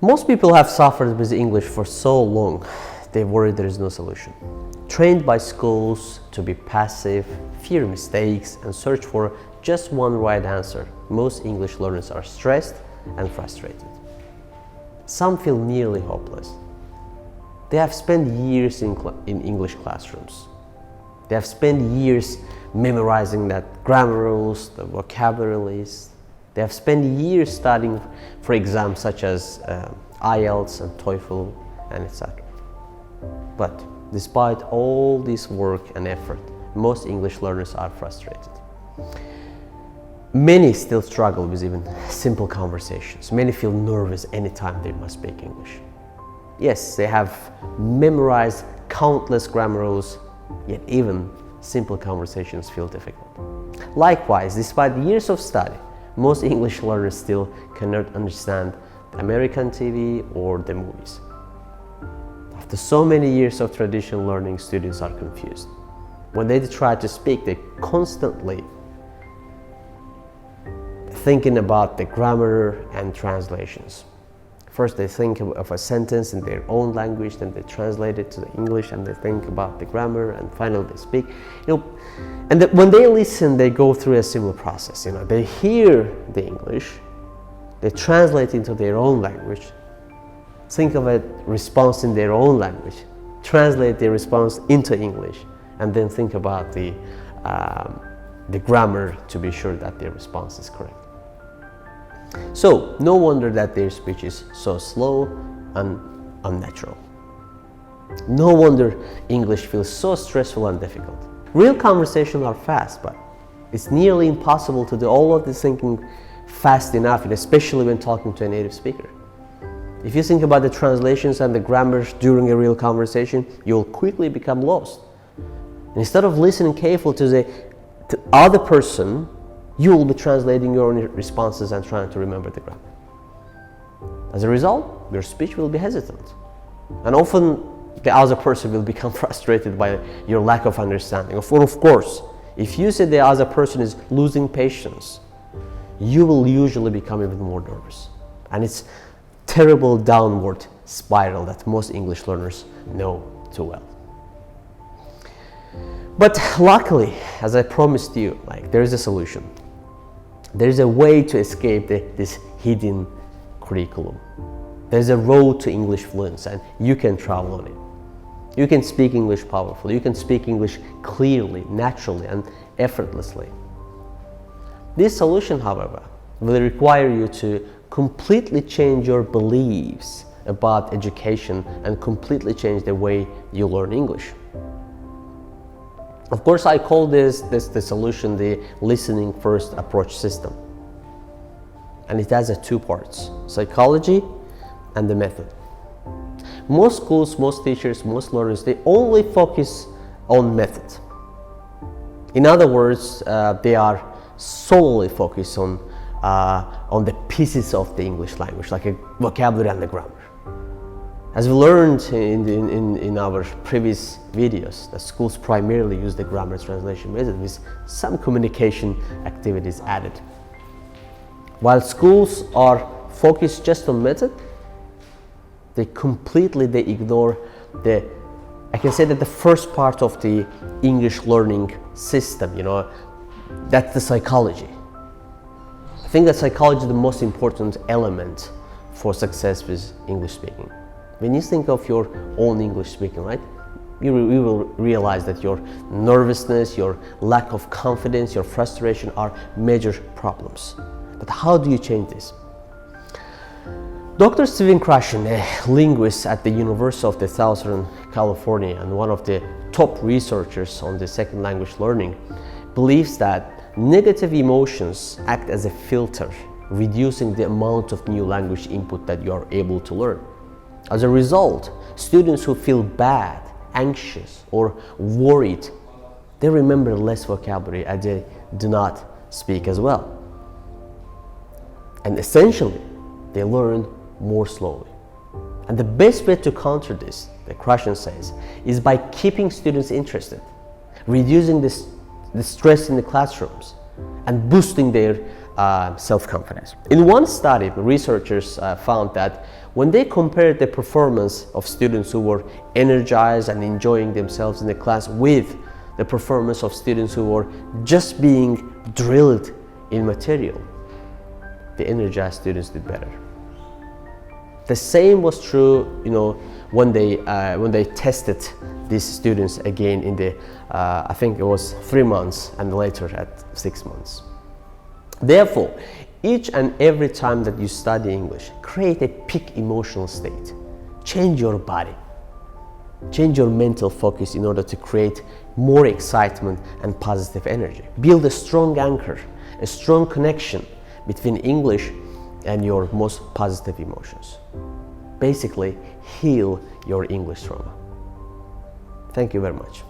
Most people have suffered with English for so long, they worry there is no solution. Trained by schools to be passive, fear mistakes, and search for just one right answer, most English learners are stressed and frustrated. Some feel nearly hopeless. They have spent years in English classrooms. They have spent years memorizing that grammar rules, the vocabulary list. They have spent years studying for exams such as IELTS and TOEFL and etc. But despite all this work and effort, most English learners are frustrated. Many still struggle with even simple conversations. Many feel nervous anytime they must speak English. Yes, they have memorized countless grammar rules, yet even simple conversations feel difficult. Likewise, despite years of study, most English learners still cannot understand American TV or the movies. After so many years of traditional learning, students are confused. When they try to speak, they constantly thinking about the grammar and translations. First they think of a sentence in their own language, then they translate it to the English and they think about the grammar, and finally they speak. And when they listen, they go through a similar process. They hear the English, they translate into their own language, think of a response in their own language, translate their response into English, and then think about the grammar to be sure that their response is correct. So, no wonder that their speech is so slow and unnatural. No wonder English feels so stressful and difficult. Real conversations are fast, but it's nearly impossible to do all of this thinking fast enough, especially when talking to a native speaker. If you think about the translations and the grammar during a real conversation, you'll quickly become lost. And instead of listening carefully to the other person, you will be translating your own responses and trying to remember the grammar. As a result, your speech will be hesitant. And often, the other person will become frustrated by your lack of understanding. Of course, if you say the other person is losing patience, you will usually become even more nervous. And it's a terrible downward spiral that most English learners know too well. But luckily, as I promised you, there is a solution. There is a way to escape this hidden curriculum. There's a road to English fluency, and you can travel on it. You can speak English powerfully. You can speak English clearly, naturally, and effortlessly. This solution, however, will require you to completely change your beliefs about education and completely change the way you learn English. Of course, I call the solution the listening first approach system. And it has two parts, psychology and the method. Most schools, most teachers, most learners, they only focus on method. In other words, they are solely focused on the pieces of the English language, like a vocabulary and the grammar. As we learned in our previous videos, the schools primarily use the grammar translation method with some communication activities added. While schools are focused just on method, they completely ignore I can say that the first part of the English learning system, that's the psychology. I think that psychology is the most important element for success with English speaking. When you think of your own English speaking, right, you will realize that your nervousness, your lack of confidence, your frustration are major problems. But how do you change this? Dr. Stephen Krashen, a linguist at the University of Southern California and one of the top researchers on the second language learning, believes that negative emotions act as a filter, reducing the amount of new language input that you are able to learn. As a result, students who feel bad, anxious, or worried, they remember less vocabulary and they do not speak as well. And essentially, they learn more slowly. And the best way to counter this, the Krashen says, is by keeping students interested, reducing the stress in the classrooms, and boosting their self-confidence. In one study, researchers found that when they compared the performance of students who were energized and enjoying themselves in the class with the performance of students who were just being drilled in material, the energized students did better. The same was true, when they tested these students again in the, I think it was 3 months and later at 6 months. Therefore, each and every time that you study English, create a peak emotional state. Change your body. Change your mental focus in order to create more excitement and positive energy. Build a strong anchor, a strong connection between English and your most positive emotions. Basically, heal your English trauma. Thank you very much.